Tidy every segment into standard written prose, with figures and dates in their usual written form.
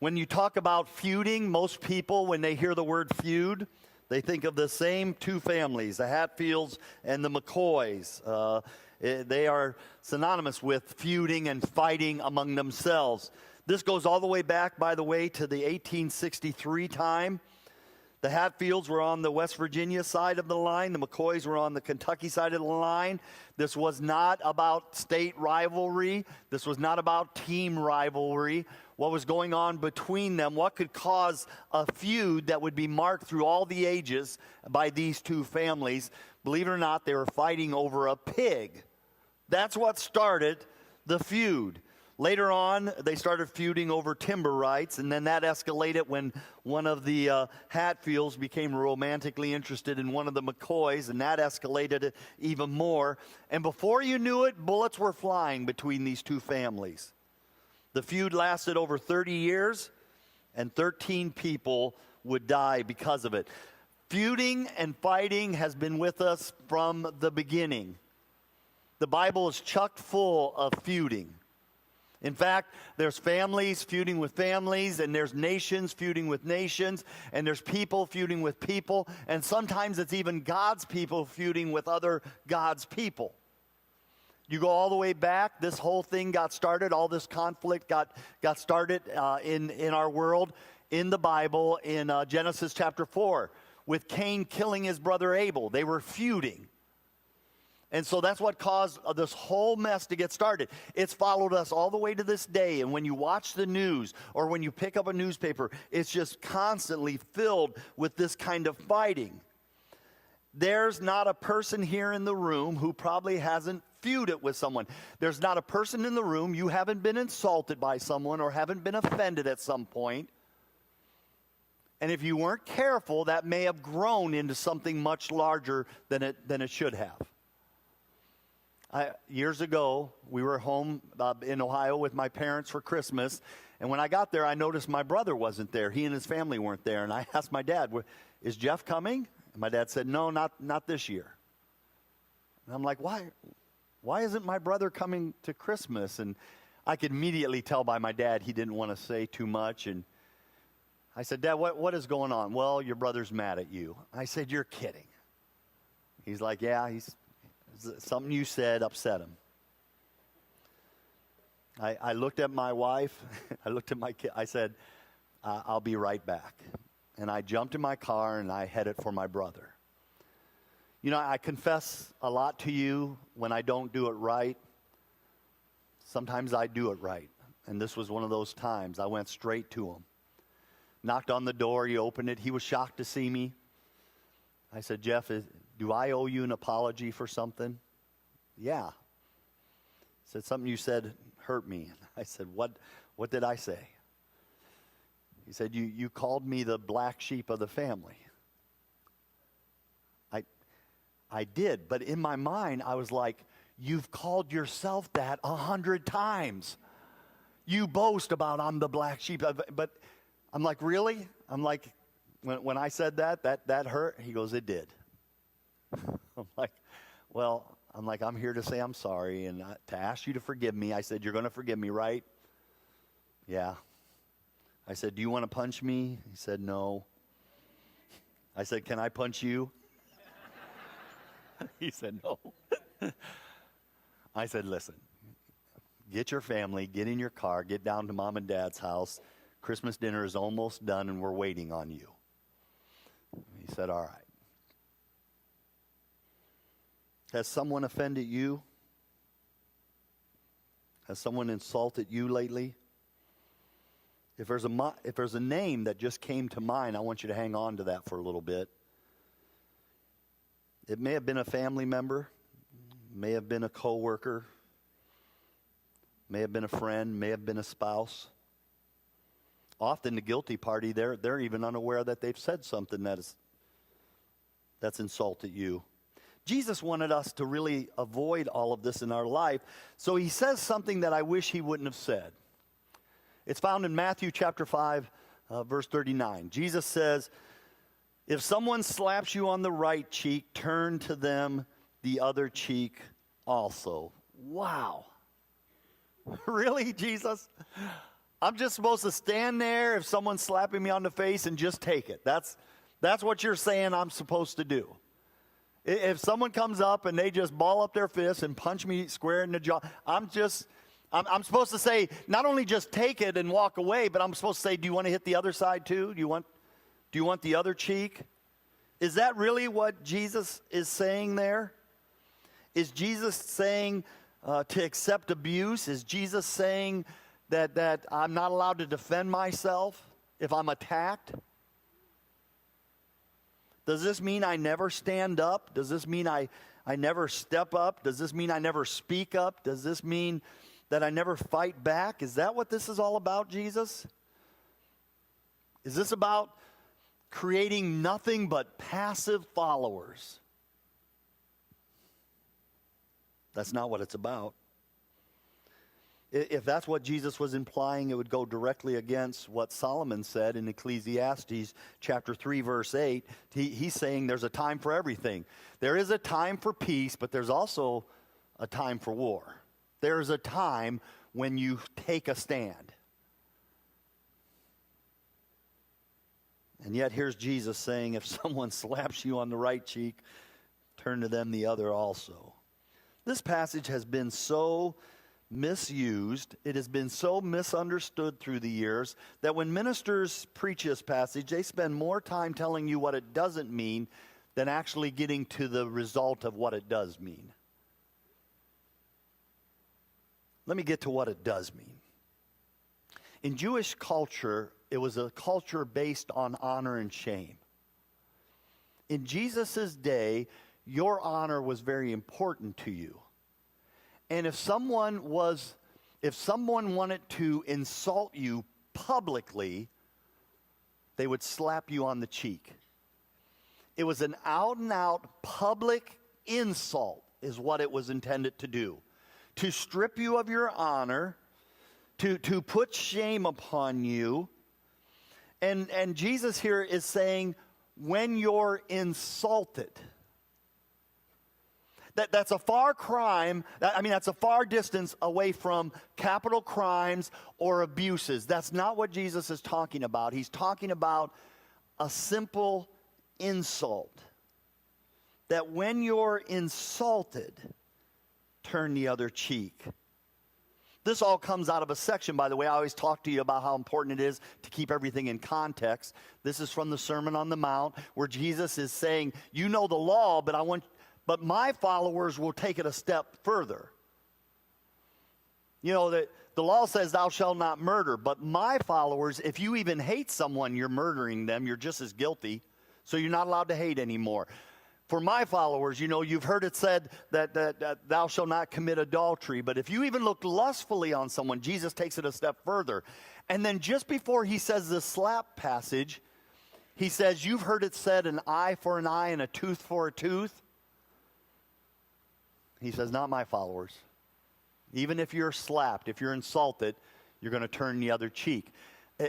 When you talk about feuding, most people, when they hear the word feud, they think of the same two families, the Hatfields and the McCoys. They are synonymous with feuding and fighting among themselves. This goes all the way back, by the way, to the 1863 time. The Hatfields were on the West Virginia side of the line. The McCoys were on the Kentucky side of the line. This was not about state rivalry. This was not about team rivalry. What was going on between them, what could cause a feud that would be marked through all the ages by these two families. Believe it or not, they were fighting over a pig. That's what started the feud. Later on, they started feuding over timber rights, and then that escalated when one of the Hatfields became romantically interested in one of the McCoys, and that escalated it even more. And before you knew it, bullets were flying between these two families. The feud lasted over 30 years, and 13 people would die because of it. Feuding and fighting has been with us from the beginning. The Bible is chock full of feuding. In fact, there's families feuding with families, and there's nations feuding with nations, and there's people feuding with people, and sometimes it's even God's people feuding with other God's people. You go all the way back, this whole thing got started, all this conflict got started in our world, in the Bible, in Genesis chapter 4, with Cain killing his brother Abel. They were feuding. And so that's what caused this whole mess to get started. It's followed us all the way to this day. And when you watch the news or when you pick up a newspaper, it's just constantly filled with this kind of fighting. There's not a person here in the room who probably hasn't feuded with someone. There's not a person in the room, you haven't been insulted by someone or haven't been offended at some point. And if you weren't careful, that may have grown into something much larger than it should have. Years ago, we were home in Ohio with my parents for Christmas, and when I got there, I noticed my brother wasn't there. He and his family weren't there, and I asked my dad, "Is Jeff coming?" And my dad said, "No, not this year." And I'm like, "Why isn't my brother coming to Christmas?" And I could immediately tell by my dad he didn't want to say too much, and I said, "Dad, what is going on?" "Well, your brother's mad at you." I said, "You're kidding." He's like, "Yeah, something you said upset him." I looked at my wife, I looked at my kid, I said, "I'll be right back." And I jumped in my car and I headed for my brother. You know, I confess a lot to you when I don't do it right. Sometimes I do it right. And this was one of those times. I went straight to him. Knocked on the door, he opened it. He was shocked to see me. I said, "Jeff, do I owe you an apology for something?" "Yeah." He said, "Something you said hurt me." I said, What did I say?" He said, you called me the black sheep of the family." I did, but in my mind, I was like, "You've called yourself that 100 times. You boast about I'm the black sheep." But I'm like, "Really?" I'm like, when I said that hurt? He goes, "It did." I'm like, I'm here to say I'm sorry and to ask you to forgive me. I said, "You're going to forgive me, right?" "Yeah." I said, "Do you want to punch me?" He said, "No." I said, "Can I punch you?" He said, "No." I said, "Listen, get your family, get in your car, get down to Mom and Dad's house. Christmas dinner is almost done and we're waiting on you." He said, "All right." Has someone offended you? Has someone insulted you lately? If there's a name that just came to mind, I want you to hang on to that for a little bit. It may have been a family member, may have been a coworker, may have been a friend, may have been a spouse. Often the guilty party, they're even unaware that they've said something that's insulted you. Jesus wanted us to really avoid all of this in our life, so he says something that I wish he wouldn't have said. It's found in Matthew chapter 5, verse 39. Jesus says, "If someone slaps you on the right cheek, turn to them the other cheek also." Wow. Really, Jesus? I'm just supposed to stand there if someone's slapping me on the face and just take it. That's what you're saying I'm supposed to do. If someone comes up and they just ball up their fists and punch me square in the jaw, I'm supposed to say, not only just take it and walk away, but I'm supposed to say, do you want to hit the other side too? Do you want the other cheek? Is that really what Jesus is saying there? Is Jesus saying to accept abuse? Is Jesus saying that I'm not allowed to defend myself if I'm attacked? Does this mean I never stand up? Does this mean I never step up? Does this mean I never speak up? Does this mean that I never fight back? Is that what this is all about, Jesus? Is this about creating nothing but passive followers? That's not what it's about. If that's what Jesus was implying, it would go directly against what Solomon said in Ecclesiastes chapter 3, verse 8. He's saying there's a time for everything. There is a time for peace, but there's also a time for war. There is a time when you take a stand. And yet here's Jesus saying, if someone slaps you on the right cheek, turn to them the other also. This passage has been so misused, it has been so misunderstood through the years, that when ministers preach this passage, they spend more time telling you what it doesn't mean than actually getting to the result of what it does mean. Let me get to what it does mean. In Jewish culture, it was a culture based on honor and shame. In Jesus' day, your honor was very important to you. And if someone wanted to insult you publicly, they would slap you on the cheek. It was an out-and-out public insult is what it was intended to do. To strip you of your honor, to put shame upon you. And Jesus here is saying, when you're insulted, that's a far crime. That's a far distance away from capital crimes or abuses. That's not what Jesus is talking about. He's talking about a simple insult. That when you're insulted, turn the other cheek. This all comes out of a section, by the way. I always talk to you about how important it is to keep everything in context. This is from the Sermon on the Mount, where Jesus is saying, you know the law, but my followers will take it a step further. You know, the law says thou shalt not murder, but my followers, if you even hate someone, you're murdering them. You're just as guilty, so you're not allowed to hate anymore. For my followers, you know, you've heard it said that thou shalt not commit adultery. But if you even look lustfully on someone, Jesus takes it a step further. And then just before he says this slap passage, he says, you've heard it said an eye for an eye and a tooth for a tooth. He says, not my followers. Even if you're slapped, if you're insulted, you're going to turn the other cheek.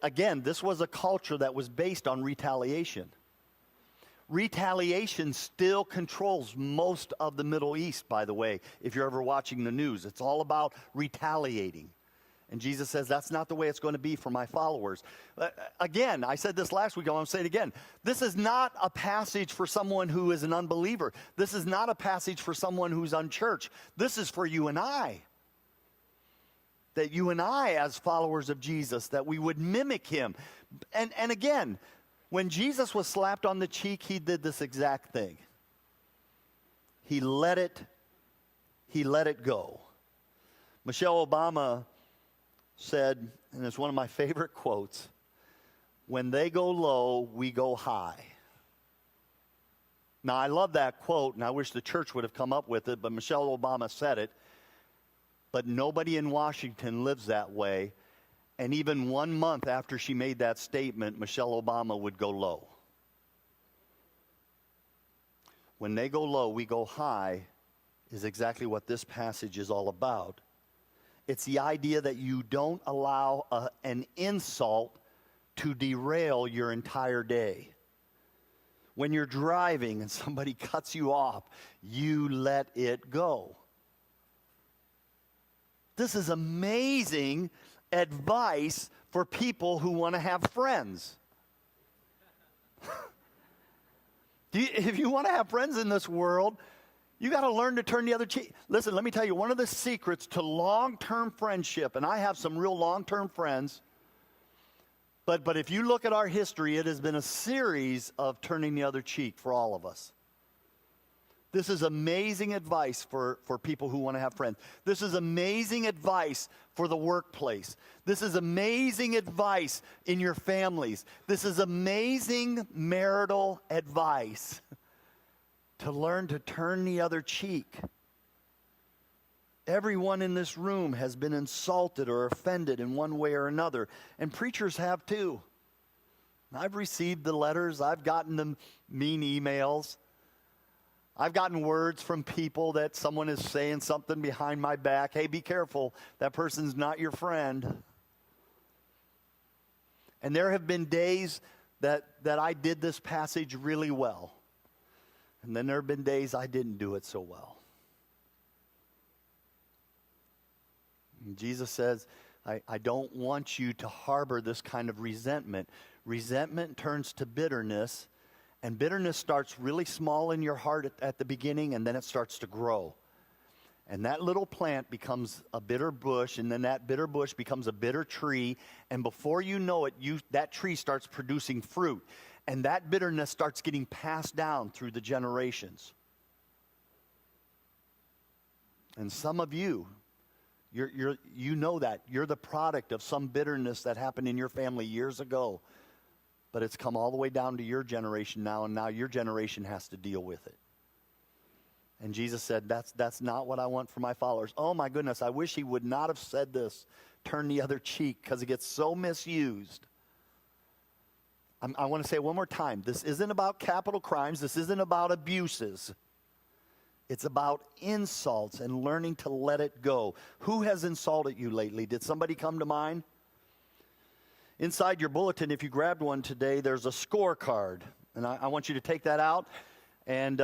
Again, this was a culture that was based on retaliation. Retaliation still controls most of the Middle East, by the way, if you're ever watching the news. It's all about retaliating. And Jesus says, that's not the way it's going to be for my followers. Again, I said this last week, I want to say it again. This is not a passage for someone who is an unbeliever. This is not a passage for someone who's unchurched. This is for you and I. That you and I, as followers of Jesus, that we would mimic him. And again, when Jesus was slapped on the cheek, he did this exact thing. He let it go. Michelle Obama said, and it's one of my favorite quotes, when they go low, we go high. Now, I love that quote, and I wish the church would have come up with it, but Michelle Obama said it. But nobody in Washington lives that way. And even 1 month after she made that statement, Michelle Obama would go low. When they go low, we go high is exactly what this passage is all about. It's the idea that you don't allow an insult to derail your entire day. When you're driving and somebody cuts you off, you let it go. This is amazing advice for people who want to have friends. If you want to have friends in this world, you got to learn to turn the other cheek. Listen, let me tell you, one of the secrets to long-term friendship, and I have some real long-term friends, but if you look at our history, it has been a series of turning the other cheek for all of us. This is amazing advice for people who want to have friends. This is amazing advice for the workplace. This is amazing advice in your families. This is amazing marital advice to learn to turn the other cheek. Everyone in this room has been insulted or offended in one way or another, and preachers have too. I've received the letters. I've gotten the mean emails. I've gotten words from people that someone is saying something behind my back. Hey, be careful. That person's not your friend. And there have been days that I did this passage really well. And then there have been days I didn't do it so well. And Jesus says, I don't want you to harbor this kind of resentment. Resentment turns to bitterness. And bitterness starts really small in your heart at the beginning, and then it starts to grow. And that little plant becomes a bitter bush, and then that bitter bush becomes a bitter tree. And before you know it, that tree starts producing fruit. And that bitterness starts getting passed down through the generations. And some of you, you know that. You're the product of some bitterness that happened in your family years ago. But it's come all the way down to your generation now, and now your generation has to deal with it. And Jesus said, that's not what I want for my followers. Oh my goodness, I wish he would not have said this, turn the other cheek, because it gets so misused. I want to say it one more time. This isn't about capital crimes. This isn't about abuses. It's about insults and learning to let it go. Who has insulted you lately? Did somebody come to mind? Inside your bulletin, if you grabbed one today, there's a scorecard. And I want you to take that out. And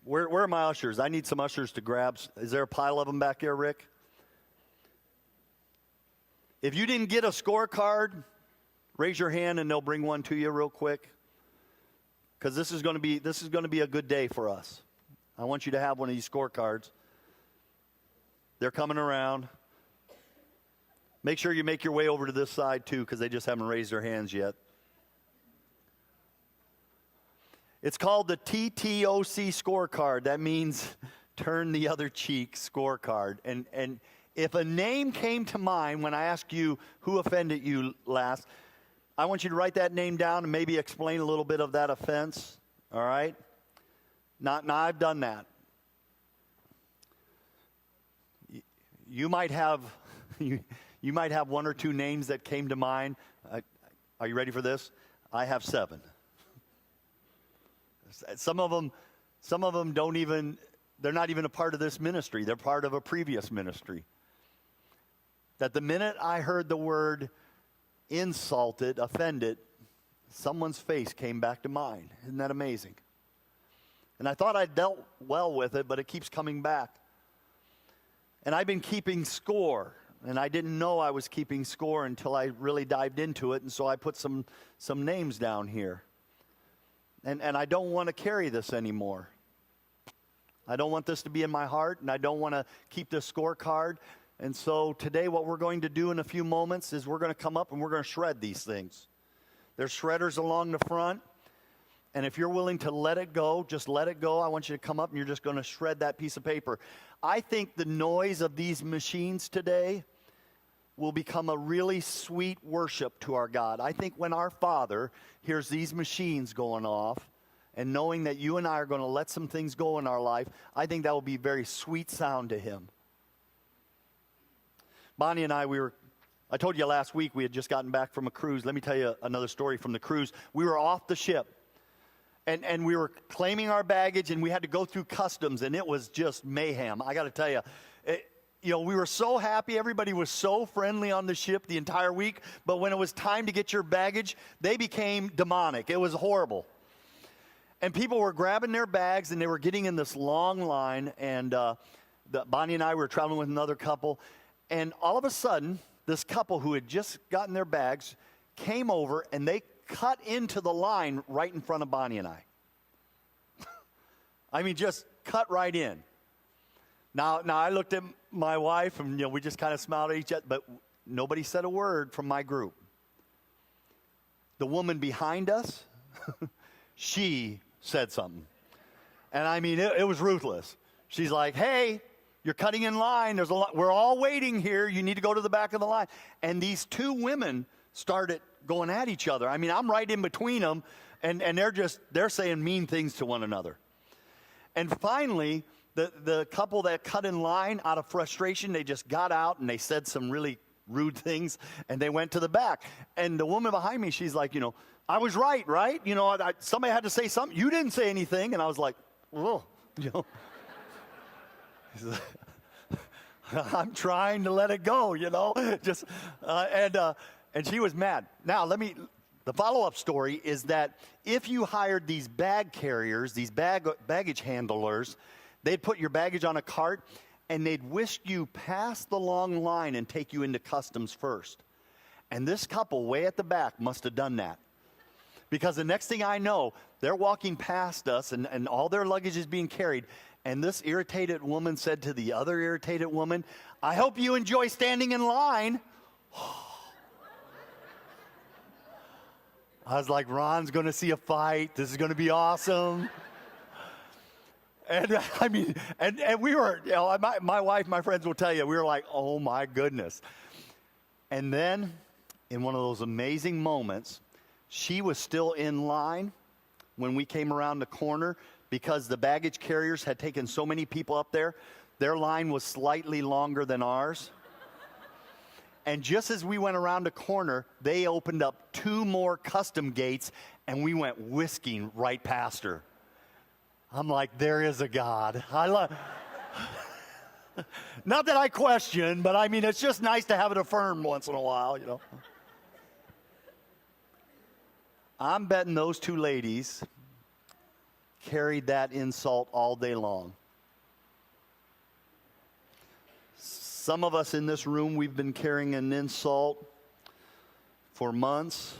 where are my ushers? I need some ushers to grab. Is there a pile of them back there, Rick? If you didn't get a scorecard, raise your hand and they'll bring one to you real quick. Because this is going to be a good day for us. I want you to have one of these scorecards. They're coming around. Make sure you make your way over to this side, too, because they just haven't raised their hands yet. It's called the TTOC scorecard. That means turn the other cheek scorecard. And if a name came to mind when I asked you who offended you last, I want you to write that name down and maybe explain a little bit of that offense. All right? Now I've done that. You might have... You might have one or two names that came to mind. Are you ready for this? I have 7. Some of them they're not even a part of this ministry. They're part of a previous ministry. That the minute I heard the word insulted, offended, someone's face came back to mind. Isn't that amazing? And I thought I dealt well with it, but it keeps coming back. And I've been keeping score. And I didn't know I was keeping score until I really dived into it. And so I put some names down here. And I don't want to carry this anymore. I don't want this to be in my heart, and I don't want to keep this scorecard. And so today what we're going to do in a few moments is we're going to come up and we're going to shred these things. There's shredders along the front. And if you're willing to let it go, just let it go. I want you to come up and you're just going to shred that piece of paper. I think the noise of these machines today will become a really sweet worship to our God. I think when our Father hears these machines going off and knowing that you and I are going to let some things go in our life, I think that will be very sweet sound to him. Bonnie and I told you last week we had just gotten back from a cruise. Let me tell you another story from the cruise. We were off the ship. And we were claiming our baggage, and we had to go through customs, and it was just mayhem. I got to tell you, we were so happy. Everybody was so friendly on the ship the entire week. But when it was time to get your baggage, they became demonic. It was horrible. And people were grabbing their bags, and they were getting in this long line. And Bonnie and I were traveling with another couple. And all of a sudden, this couple who had just gotten their bags came over and they cut into the line right in front of Bonnie and I. I mean, just cut right in. Now I looked at my wife and, we just kind of smiled at each other, but nobody said a word from my group. The woman behind us, she said something. And I mean, it was ruthless. She's like, hey, you're cutting in line. There's a lot. We're all waiting here. You need to go to the back of the line. And these two women started going at each other. I mean, I'm right in between them, and they're saying mean things to one another. And finally, the couple that cut in line out of frustration, they just got out and they said some really rude things, and they went to the back. And the woman behind me, she's like, I was right? Somebody had to say something. You didn't say anything. And I was like, whoa, I'm trying to let it go, just, and she was mad. Now, the follow-up story is that if you hired these bag carriers, these baggage handlers, they'd put your baggage on a cart and they'd whisk you past the long line and take you into customs first. And this couple way at the back must have done that. Because the next thing I know, they're walking past us and all their luggage is being carried. And this irritated woman said to the other irritated woman, I hope you enjoy standing in line. I was like, Ron's going to see a fight. This is going to be awesome. And I mean, and we were, my wife, my friends will tell you, we were like, oh my goodness. And then in one of those amazing moments, she was still in line when we came around the corner because the baggage carriers had taken so many people up there. Their line was slightly longer than ours. And just as we went around the corner, they opened up 2 more custom gates, and we went whisking right past her. I'm like, there is a God. Not that I question, but I mean, it's just nice to have it affirmed once in a while, I'm betting those 2 ladies carried that insult all day long. Some of us in this room, we've been carrying an insult for months,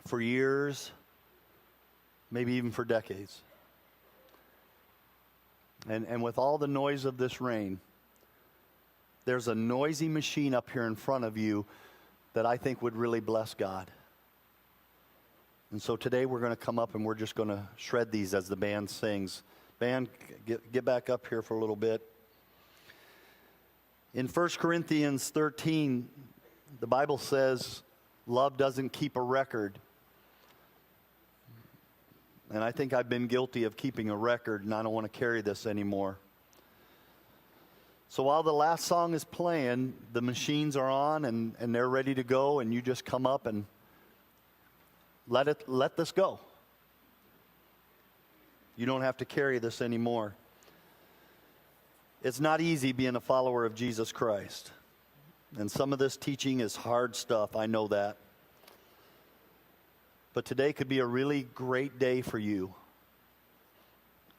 for years, maybe even for decades. And with all the noise of this rain, there's a noisy machine up here in front of you that I think would really bless God. And so today we're going to come up and we're just going to shred these as the band sings. Band, get back up here for a little bit. In 1 Corinthians 13, the Bible says love doesn't keep a record. And I think I've been guilty of keeping a record, and I don't want to carry this anymore. So while the last song is playing, the machines are on and they're ready to go, and you just come up and let this go. You don't have to carry this anymore. It's not easy being a follower of Jesus Christ. And some of this teaching is hard stuff, I know that. But today could be a really great day for you.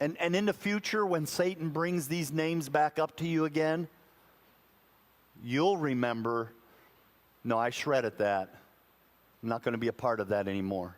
And in the future, when Satan brings these names back up to you again, you'll remember, no, I shredded that. I'm not going to be a part of that anymore.